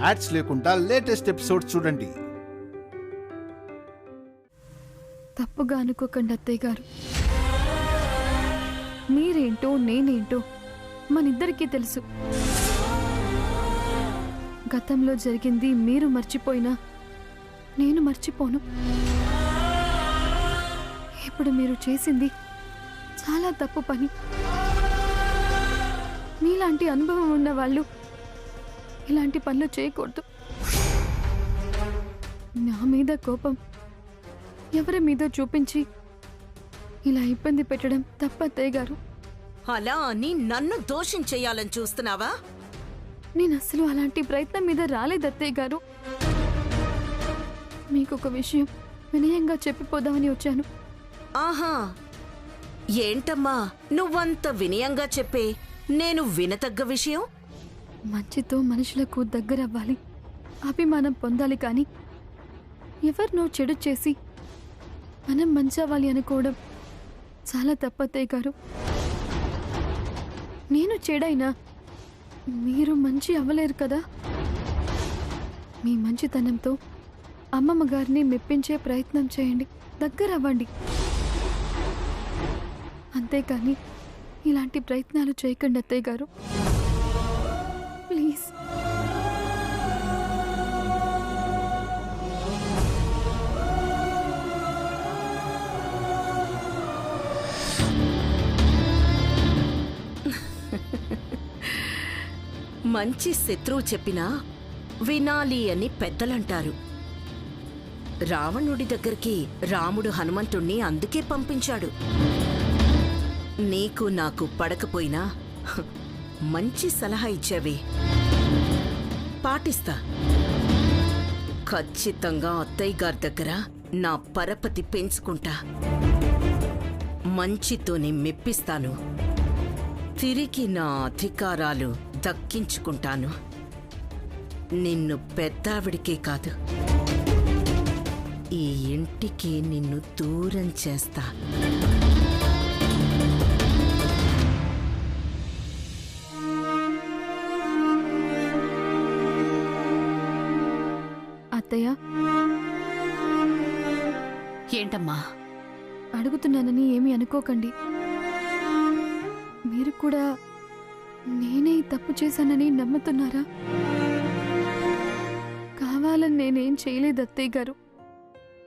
Ads లేకుండా latest episodes చూడండి. తప్పుగా అనుకోకండి అత్తయ్య గారు. మీరేంటో నేనేంటో మనిద్దరికీ తెలుసు. గతంలో జరిగింది మీరు మర్చిపోయినా నేను మర్చిపోను. ఇప్పుడు మీరు చేసింది చాలా తప్పు పని. మీలాంటి అనుభవం ఉన్న వాళ్ళు ఇలాంటి పనులు చేయకూడదు. నా మీద కోపం ఎవరి మీద చూపించి ఇలా ఇబ్బంది పెట్టడం తప్పత్తయ్య గారు. అలా అని నన్ను దోషం చెయ్యాలని చూస్తున్నావా? నేను అసలు అలాంటి ప్రయత్నం మీద రాలేదత్తయ్య గారు. మీకొక విషయం వినయంగా చెప్పిపోదామని వచ్చాను. ఆహా, ఏంటమ్మా నువ్వంత వినయంగా చెప్పే నేను వినతగ్గ విషయం? మంచితో మనుషులకు దగ్గరవ్వాలి, అభిమానం పొందాలి, కానీ ఎవరినో చెడు చేసి మనం మంచి అవ్వాలి అనుకోవడం చాలా తప్పత్తయ్య గారు. నేను చెడైనా మీరు మంచి అవ్వలేరు కదా. మీ మంచితనంతో అమ్మమ్మ గారిని మెప్పించే ప్రయత్నం చేయండి, దగ్గరవ్వండి. అంతేకాని ఇలాంటి ప్రయత్నాలు చేయకండి అత్తయ్య గారు, ప్లీజ్. మంచి శత్రువు చెప్పినా వినాలి అని పెద్దలంటారు. రావణుడి దగ్గరికి రాముడు హనుమంతుణ్ణి అందుకే పంపించాడు. నీకు నాకు పడకపోయినా మంచి సలహా ఇచ్చావే, పాటిస్తా. ఖచ్చితంగా అత్తయ్య గారి దగ్గర నా పరపతి పెంచుకుంటా. మంచితోనే మెప్పిస్తాను. తిరిగి నా అధికారాలు దక్కించుకుంటాను. నిన్ను పెద్దావిడికే కాదు, ఈ ఇంటికి నిన్ను దూరం చేస్తా. అత్తయ్య, ఏంటమ్మా? అడుగుతున్నానని ఏమీ అనుకోకండి. మీరు కూడా నేనే తప్పు చేశానని నమ్ముతున్నారా? కావాలని నేనేం చేయలేదు అత్తయ్య గారు.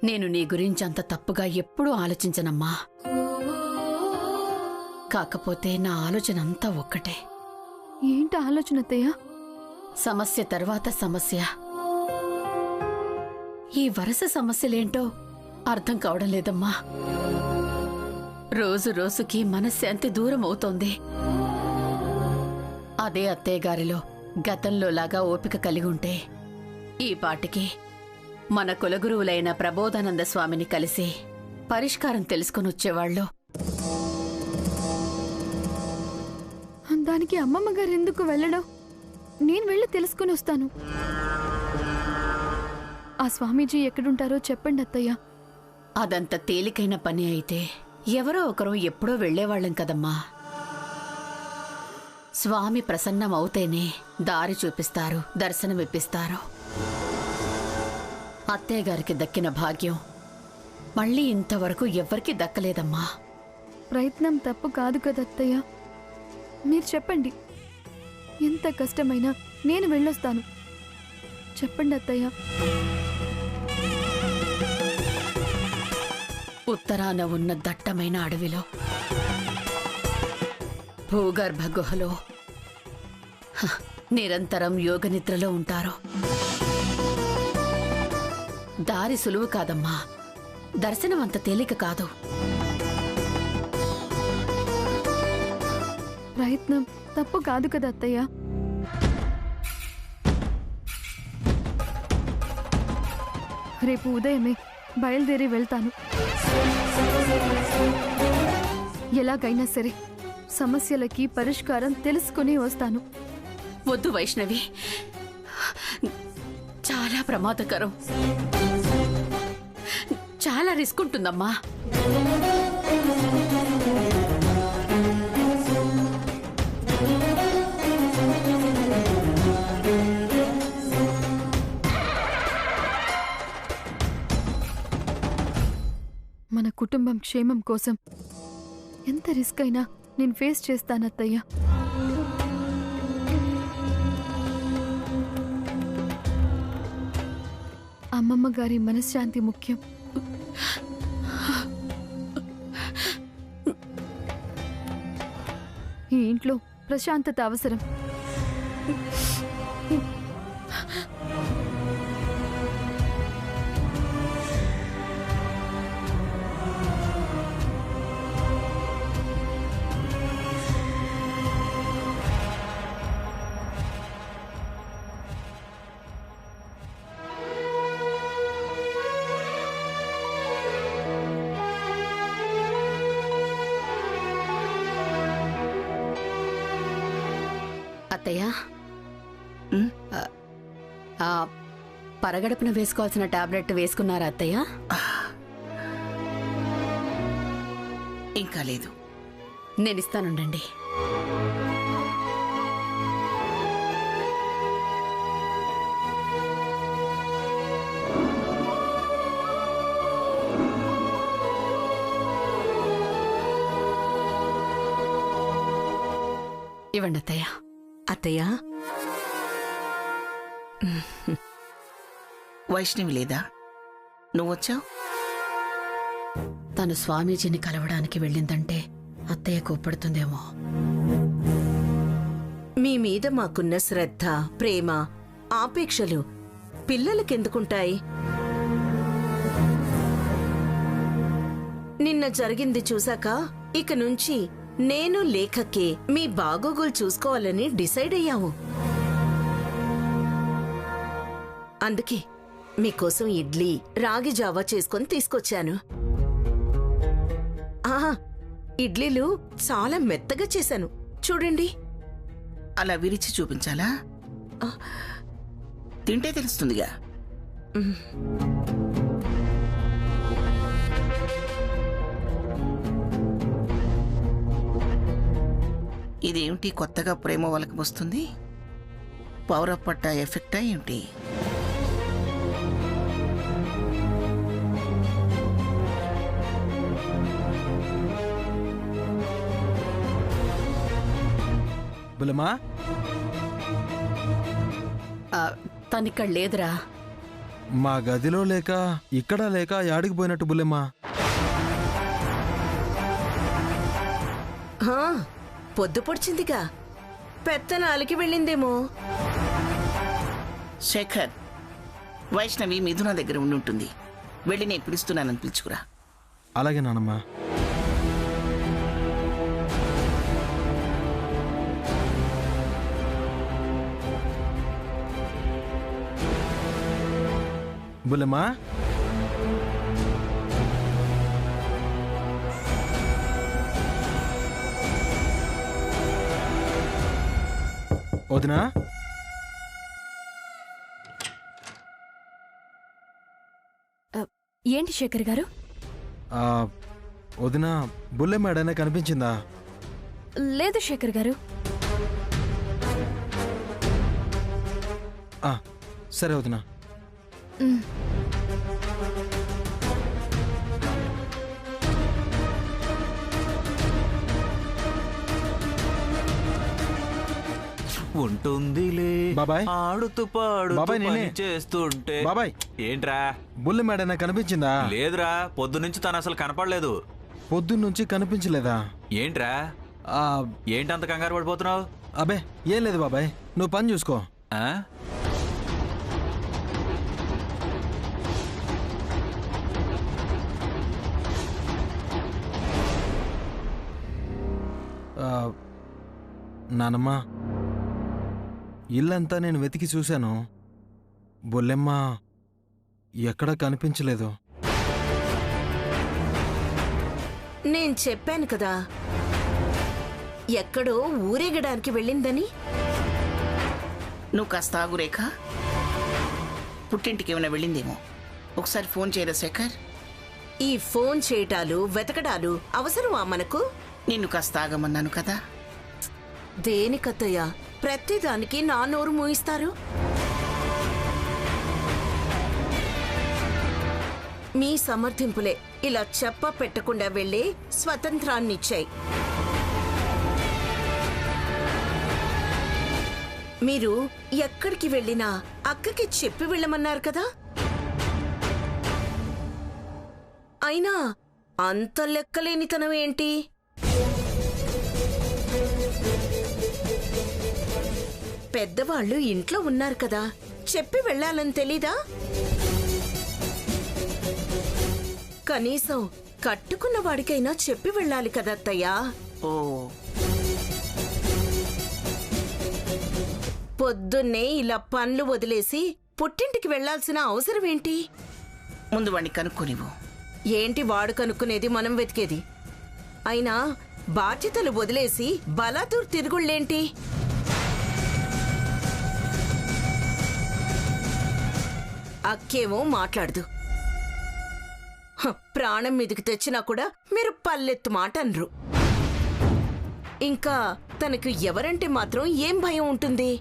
నేను నీ గురించి అంత తప్పుగా ఎప్పుడూ ఆలోచించనమ్మా. కాకపోతే నా ఆలోచన అంతా ఒక్కటే. ఏంటి ఆలోచన అత్తయ్య? సమస్య తర్వాత సమస్య. ఈ వరుస సమస్యలేంటో అర్థం కావడం లేదమ్మా. రోజు రోజుకి మనశ్శాంతి దూరం అవుతోంది. అదే అత్తయ్య గారిలో గతంలోలాగా ఓపిక కలిగి ఉంటే ఈ పాటికి మన కులగురువులైన ప్రబోధానంద స్వామిని కలిసి పరిష్కారం తెలుసుకుని వచ్చేవాళ్ళు. దానికి అమ్మమ్మ గారు ఎందుకు వెళ్ళడం? నేను వెళ్ళి తెలుసుకుని వస్తాను. ఆ స్వామీజీ ఎక్కడుంటారో చెప్పండి అత్తయ్య. అదంత తేలికైన పని అయితే ఎవరో ఒకరు ఎప్పుడో వెళ్లేవాళ్లం కదమ్మా. స్వామి ప్రసన్నమవుతేనే దారి చూపిస్తారు, దర్శనమిప్పిస్తారు. అత్తయ్య గారికి దక్కిన భాగ్యం మళ్ళీ ఇంతవరకు ఎవ్వరికీ దక్కలేదమ్మా. ప్రయత్నం తప్పు కాదు కదా అత్తయ్య. మీరు చెప్పండి, ఎంత కష్టమైనా నేను వెళ్ళొస్తాను. చెప్పండి అత్తయ్య. ఉత్తరాన ఉన్న దట్టమైన అడవిలో భూగర్భ గుహలో నిరంతరం యోగనిద్రలో ఉంటారు. దారి సులువు కాదమ్మా, దర్శనం అంత తేలిక కాదు. ప్రయత్నం తప్పు కాదు కదా అత్తయ్య. రేపు ఉదయమే బయలుదేరి వెళ్తాను. ఎలాగైనా సరే సమస్యలకి పరిష్కారం తెలుసుకుని వస్తాను. వద్దు వైష్ణవి, చాలా ప్రమాదకరం, చాలా రిస్క్ ఉంటుందమ్మా. కుటుంబం క్షేమం కోసం ఎంత రిస్క్ అయినా నేను ఫేస్ చేస్తానత్తయ్య. అమ్మమ్మ గారి మనశ్శాంతి ముఖ్యం. ఈ ఇంట్లో ప్రశాంతత అవసరం. అత్తయ్య, పరగడుపున వేసుకోవాల్సిన టాబ్లెట్ వేసుకున్నారా అత్తయ్య? ఇంకా లేదు. నేనిస్తానుండండి. ఇవ్వండి అత్తయ్య. అత్తయ్య, వైష్ణవి లేదా? నువ్వొచ్చావు? తను స్వామీజీని కలవడానికి వెళ్ళిందంటే అత్తయ్య కోప్పడుతుందేమో. మీ మీద మాకున్న శ్రద్ధ, ప్రేమ, ఆపేక్షలు పిల్లలకెందుకుంటాయి? నిన్న జరిగింది చూశాక ఇక నుంచి నేను లేఖకే మీ బాగోగులు చూసుకోవాలని డిసైడ్ అయ్యాము. అందుకే మీకోసం ఇడ్లీ, రాగి జావా చేసుకొని తీసుకొచ్చాను. ఇడ్లీలు చాలా మెత్తగా చేశాను, చూడండి. అలా విరిచి చూపించాలా? తింటే తెలుస్తుందిగా. ఇదేమిటి కొత్తగా ప్రేమ వాళ్ళకి వస్తుంది? పవర్ అప్ పట్టా ఎఫెక్టా ఏమిటి? బుల్లమ్మా, తనిక్కడ లేదురా. మా గదిలో లేక ఇక్కడ లేక యాడికి పోయినట్టు బుల్లమ్మా? పొద్దు పొడిచిందిగా, పెత్తనాలికి వెళ్ళిందేమో. శేఖర్, వైష్ణవి మిథున దగ్గర ఉండి ఉంటుంది. వెళ్ళి నేను పిలుస్తున్నానని పిలుచుకురా. అలాగే నానమ్మా. బుల్లమ్మా, వదినా, ఏంటి శేఖర్ గారు? వదినా, బుల్లెమ్మ ఏడైనా కనిపించిందా? లేదు శేఖర్ గారు. సరే వదినా. ఉంటుందిలే బాబాయ్, ఆడుతూ పాడుతూ బాబాయ్ నేనే పని చేస్తుంటే. బాబాయ్, ఏంట్రా? బుల్లెమ్మ ఏడైనా కనిపించిందా? లేదురా, పొద్దునుంచి తను అసలు కనపడలేదు. పొద్దున్నుంచి కనిపించలేదా? ఏంట్రా, ఏంటంత కంగారు పడిపోతున్నావు? అబే ఏం లేదు బాబాయ్, నువ్వు పని చూసుకో. నానమ్మా, ఇల్లంతా నేను వెతికి చూశాను. బొల్లెమ్మ ఎక్కడా కనిపించలేదు. నేను చెప్పాను కదా, ఎక్కడో ఊరేగడానికి వెళ్ళిందని. నువ్వు కాస్త ఆగు రేఖ. పుట్టింటికి ఏమైనా వెళ్ళిందేమో. ఒకసారి ఫోన్ చేయరా శేఖర్? ఈ ఫోన్ చేయటాలు, వెతకడాలు అవసరమా మనకు? నిన్ను కాస్త ఆగమన్నాను కదా. దేనికత్తయ్య ప్రతిదానికి నా నోరు మూయిస్తారు? మీ సమర్థింపులే ఇలా చెప్ప పెట్టకుండా వెళ్లే స్వతంత్రాన్నిచ్చాయి. మీరు ఎక్కడికి వెళ్ళినా అక్కకి చెప్పి వెళ్ళమన్నారు కదా. అయినా అంత లెక్కలేనితనం ఏంటి? పెద్దవాళ్ళు ఇంట్లో ఉన్నారు కదా, చెప్పి వెళ్ళాలని తెలీదా? కనీసం కట్టుకున్న వాడికైనా చెప్పి వెళ్ళాలి కదా అత్తయ్యా. ఓ, పొద్దున్నే ఇలా పనులు వదిలేసి పుట్టింటికి వెళ్లాల్సిన అవసరం ఏంటి? ముందు వాడిని కనుక్కోనివ్వు. ఏంటి వాడు కనుక్కునేది, మనం వెతికేది? అయినా బాధ్యతలు వదిలేసి బలాదూర్ తిరుగుళ్ళేంటి? అక్కేమో మాట్లాడదు. ప్రాణం మీదకి తెచ్చినా కూడా మీరు పల్లెత్తు మాట అనరు. ఇంకా తనకు ఎవరంటే మాత్రం ఏం భయం ఉంటుంది?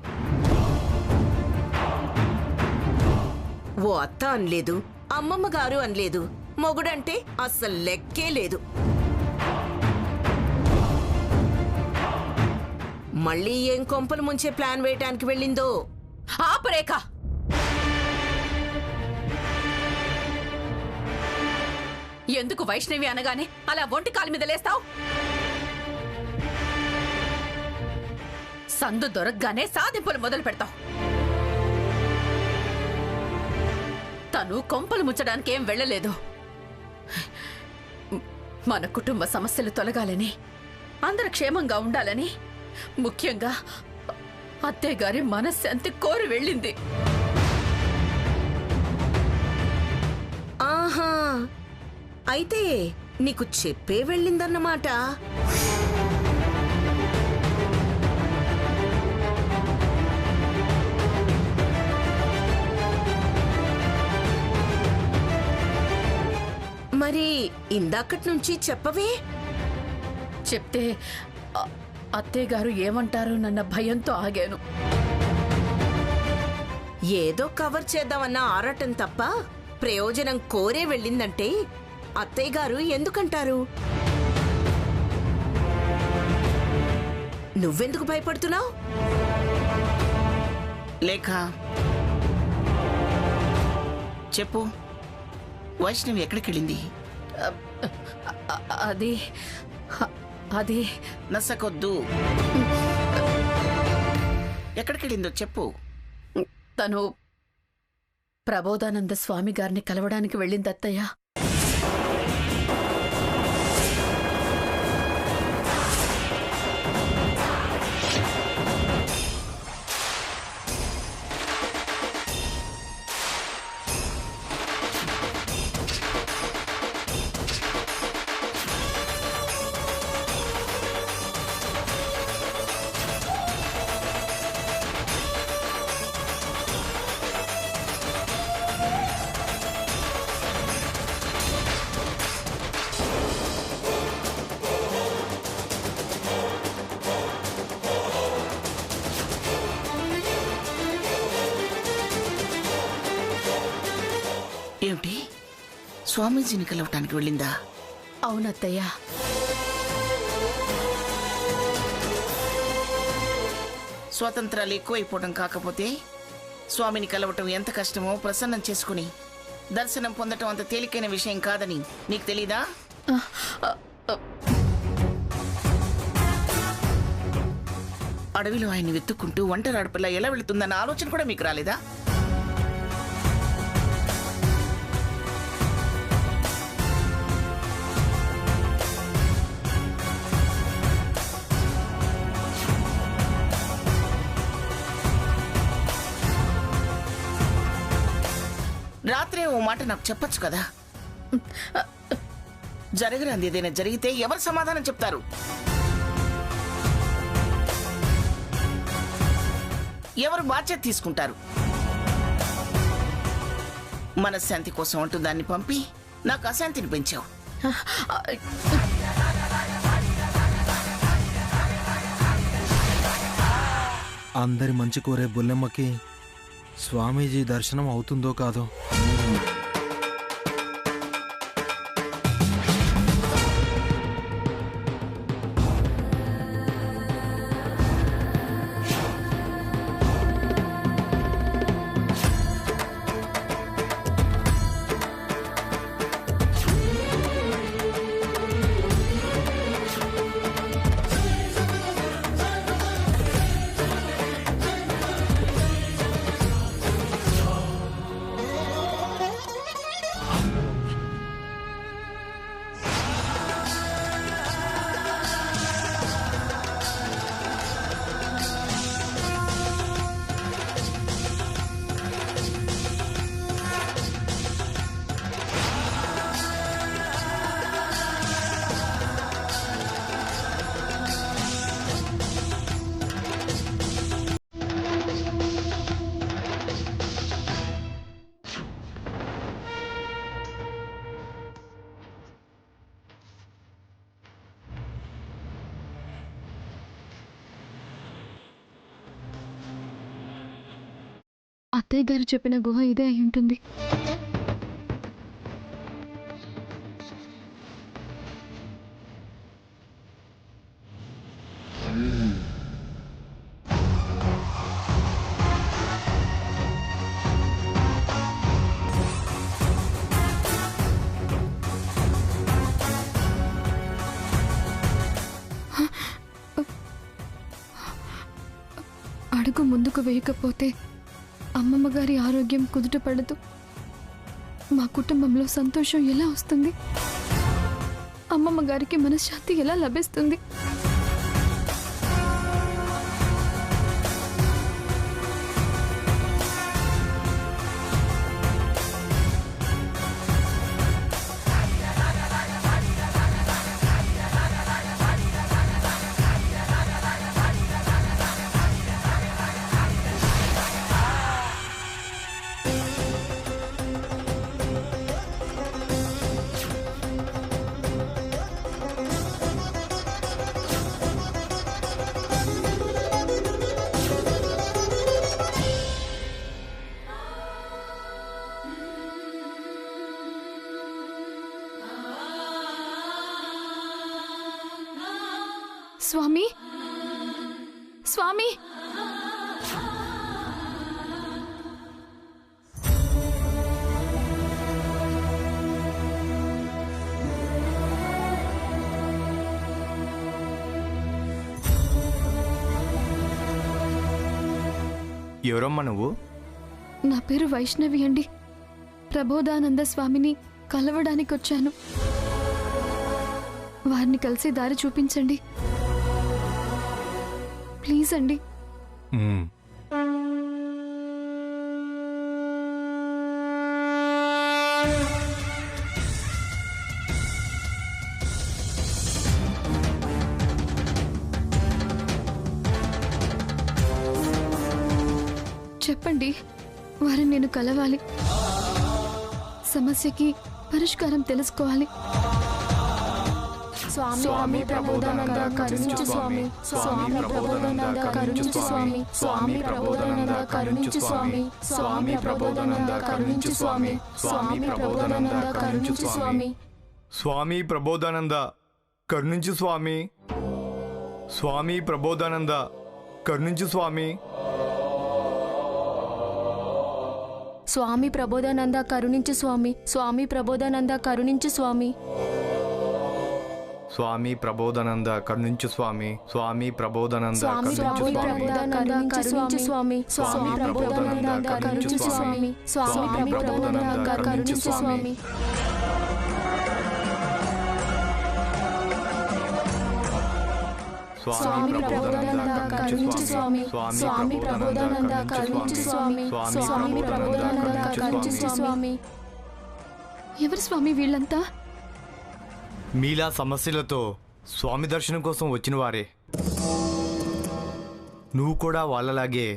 ఓ అత్త అనలేదు, అమ్మమ్మ గారు అనలేదు, మొగుడంటే అస్సలు లెక్కే లేదు. మళ్ళీ ఏం కొంపలు ముంచే ప్లాన్ వేయటానికి వెళ్ళిందో. ఆపరేఖ, ఎందుకు వైష్ణవి అనగానే అలా ఒంటి కాలు మీద లేస్తావు? సందు దొరకగానే సాధింపులు మొదలు పెడతావు. తను కొంపలు ముచ్చడానికి ఏం వెళ్ళలేదు. మన కుటుంబ సమస్యలు తొలగాలని, అందరు క్షేమంగా ఉండాలని, ముఖ్యంగా అత్తయ్య గారి మనశ్శాంతి కోరి వెళ్ళింది. ఆహా, అయితే నీకు చెప్పే వెళ్ళిందన్నమాట. మరి ఇందాకటి నుంచి చెప్పవే? చెప్తే అత్తయ్య గారు ఏమంటారోనన్న భయంతో ఆగాను. ఏదో కవర్ చేద్దామన్న ఆరాటం తప్ప ప్రయోజనం కోరే వెళ్ళిందంటే అత్తయ్య గారు ఎందుకంటారు? నువ్వెందుకు భయపడుతున్నావు? లేఖ, చెప్పు, వైష్ణవి ఎక్కడికి వెళ్ళింది? అది అది నసకొద్దు. ఎక్కడికి వెళ్ళిందో చెప్పు. తను ప్రబోధానంద స్వామి గారిని కలవడానికి వెళ్ళింది అత్తయ్య. ఏమిటి, స్వామీజీని కలవటానికి వెళ్ళిందా? అవునత్తయ్య. స్వాతంత్రాలు ఎక్కువైపోవడం కాకపోతే స్వామిని కలవటం ఎంత కష్టమో ప్రసన్నం చేసుకుని దర్శనం పొందటం అంత తేలికైన విషయం కాదని నీకు తెలీదా? అడవిలో ఆయన్ని వెతుక్కుంటూ ఒంటరి ఆడపిల్ల ఎలా వెళుతుందన్న ఆలోచన కూడా మీకు రాలేదా? రాత్రే ఓ మాట నాకు చెప్పొచ్చు కదా. జరగరాంది ఏదైనా జరిగితే ఎవరు సమాధానం చెప్తారు? ఎవరు బాధ్యత తీసుకుంటారు? మనశ్శాంతి కోసం అంటూ దాన్ని పంపి నాకు అశాంతిని పెంచావు. అందరి మంచి కోరే బుల్లెమ్మకి స్వామీజీ దర్శనం అవుతుందో కాదో. అత్తయ్య గారు చెప్పిన గుహ ఇదే అయి ఉంటుంది. అడుగు ముందుకు వేయకపోతే అమ్మమ్మ గారి ఆరోగ్యం కుదుట పడదు. మా కుటుంబంలో సంతోషం ఎలా వస్తుంది? అమ్మమ్మ గారికి మనశ్శాంతి ఎలా లభిస్తుంది? స్వామి, స్వామి, ఎవరమ్మా నువ్వు? నా పేరు వైష్ణవి అండి. ప్రబోధానంద స్వామిని కలవడానికి వచ్చాను. వారిని కలిసి దారి చూపించండి ప్లీజ్ అండి. చెప్పండి, వారిని నేను కలవాలి. సమస్యకి పరిష్కారం తెలుసుకోవాలి. స్వామి ప్రబోధానంద కరుణించు స్వామి. స్వామి ప్రబోధానంద కరుణించు స్వామి. స్వామి ప్రబోధానంద కరుణించు స్వామి. స్వామి ప్రబోధానంద కరుణించు స్వామి. స్వామి ప్రబోధానంద కరుణించు స్వామి. స్వామి ప్రబోధానంద కరుణించు స్వామి. స్వామి ప్రబోధానంద కరుణించు స్వామి. స్వామి ప్రబోధానంద కరుణించు స్వామి. స్వామి ప్రబోధానంద కరుణించు స్వామి. స్వామి ప్రబోధానంద కరుణించు స్వామి. స్వామి ప్రబోధానంద స్వామి కరుణించు స్వామి. స్వామి ప్రబోధానంద కరుణించు స్వామి. స్వామి ప్రబోధానంద కరుణించు స్వామి. స్వామి ప్రబోధానంద కరుణించు స్వామి. స్వామి ప్రబోధానంద కరుణించు స్వామి. స్వామి ప్రబోధానంద కరుణించు స్వామి. ఎవరు స్వామి వీళ్ళంతా? మీలా సమస్యలతో స్వామి దర్శనం కోసం వచ్చిన వారే. నువ్వు కూడా వాళ్ళలాగే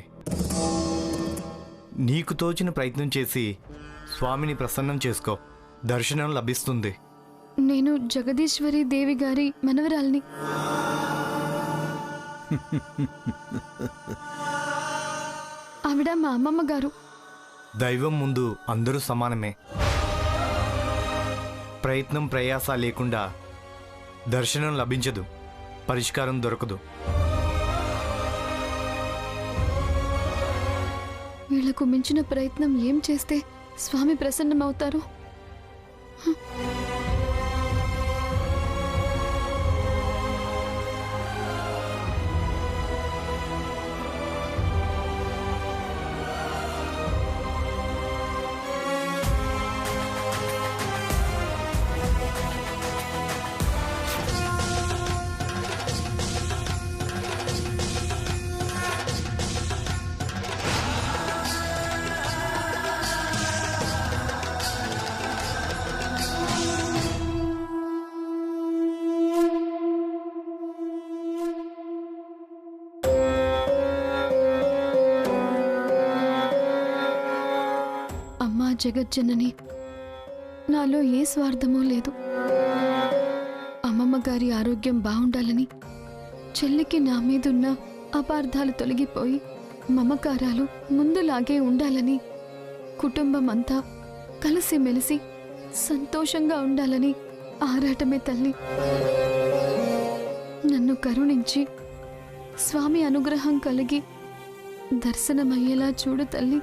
నీకు తోచిన ప్రయత్నం చేసి స్వామిని ప్రసన్నం చేసుకో. దర్శనం లభిస్తుంది. నేను జగదీశ్వరి దేవి గారి మనవరాల్ని. ఆవిడ మా అమ్మమ్మ గారు. దైవం ముందు అందరూ సమానమే. ప్రయత్నం ప్రయాస లేకుండా దర్శనం లభించదు, పరిష్కారం దొరకదు. వీళ్లకు మించిన ప్రయత్నం ఏం చేస్తే స్వామి ప్రసన్నమవుతారు? అమ్మా జగజ్జనని, నాలో ఏ స్వార్థమూ లేదు. అమ్మమ్మ గారి ఆరోగ్యం బాగుండాలని, చెల్లికి నా మీదున్న అపార్థాలు తొలగిపోయి మమకారాలు ముందులాగే ఉండాలని, కుటుంబం అంతా కలిసిమెలిసి సంతోషంగా ఉండాలని ఆరాటమే తల్లి. నన్ను కరుణించి స్వామి అనుగ్రహం కలిగి దర్శనమయ్యేలా చూడు తల్లి.